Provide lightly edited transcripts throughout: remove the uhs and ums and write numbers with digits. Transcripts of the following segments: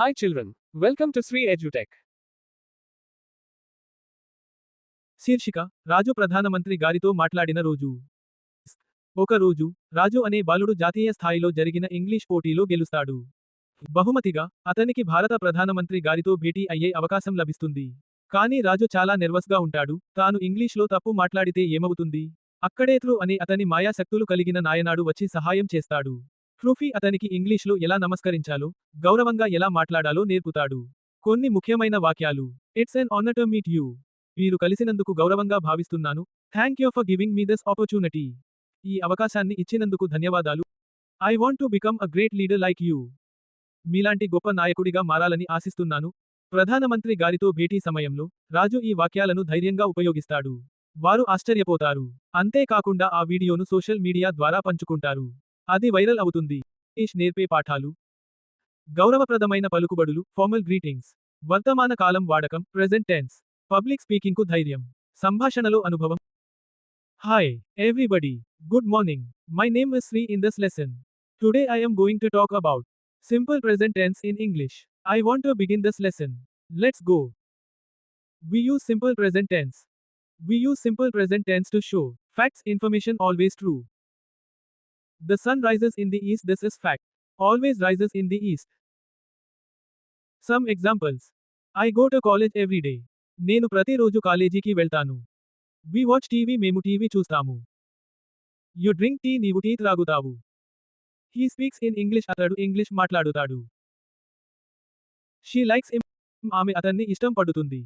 Hi children, welcome to Sri EduTech. శీర్షిక రాజు ప్రధానమంత్రి గారితో మాట్లాడిన రోజు. ఒక రోజు రాజు అనే బాలుడు జాతీయ స్థాయిలో జరిగిన ఇంగ్లీష్ పోటీలో గెలుస్తాడు. బహుమతిగా అతనికి భారత ప్రధానమంత్రి గారితో భేటీ అయ్యే అవకాశం లభిస్తుంది. కానీ రాజు చాలా నెర్వస్గా ఉంటాడు, తాను ఇంగ్లీష్లో తప్పు మాట్లాడితే ఏమవుతుంది? అక్కడే త్రూ అనే అతని మాయాశక్తులు కలిగిన నాయనాడు వచ్చి సహాయం చేస్తాడు. ట్రూఫీ అతనికి ఇంగ్లీష్లో ఎలా నమస్కరించాలో, గౌరవంగా ఎలా మాట్లాడాలో నేర్పుతాడు. కొన్ని ముఖ్యమైన వాక్యాలు. It's an honour to meet you. మీరు కలిసినందుకు గౌరవంగా భావిస్తున్నాను. Thank you for giving me this opportunity. ఈ అవకాశాన్ని ఇచ్చినందుకు ధన్యవాదాలు. I want to become a great leader like you. మీలాంటి గొప్ప నాయకుడిగా మారాలని ఆశిస్తున్నాను. ప్రధానమంత్రి గారితో భేటీ సమయంలో రాజు ఈ వాక్యాలను ధైర్యంగా ఉపయోగిస్తాడు. వారు ఆశ్చర్యపోతారు. అంతేకాకుండా ఆ వీడియోను సోషల్ మీడియా ద్వారా పంచుకుంటారు. అది వైరల్ అవుతుంది. ఇంగ్లీష్ నేర్పే పాఠాలు. గౌరవప్రదమైన పలుకుబడులు, ఫార్మల్ గ్రీటింగ్స్. వర్తమాన కాలం వాడకం, ప్రెజెంట్ టెన్స్. పబ్లిక్ స్పీకింగ్కు ధైర్యం. సంభాషణలో అనుభవం. Hi everybody. Good morning. My name is Shri in this lesson. Today I am going to talk about simple present tense in English. I want to begin this lesson. Let's go. We use simple present tense. We use simple present tense to show facts, information always true. The sun rises in the east. This is fact. Always rises in the east. Some examples. I go to college every day. నేను ప్రతిరోజు కాలేజీకి వెళ్తాను. We watch TV. మేము TV చూస్తాము. You drink tea. నీవు tea త్రాగుతావు. He speaks in English. అతడు English మాట్లాడుతాడు. She likes him. ఆమె అతన్ని ఇష్టం పడుతుంది.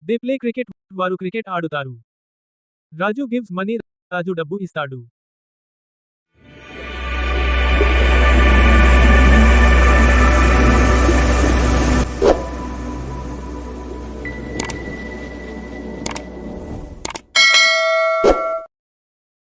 They play cricket. వారు క్రికెట్ ఆడుతారు. రాజు gives money. రాజు డబ్బు ఇస్తాడు.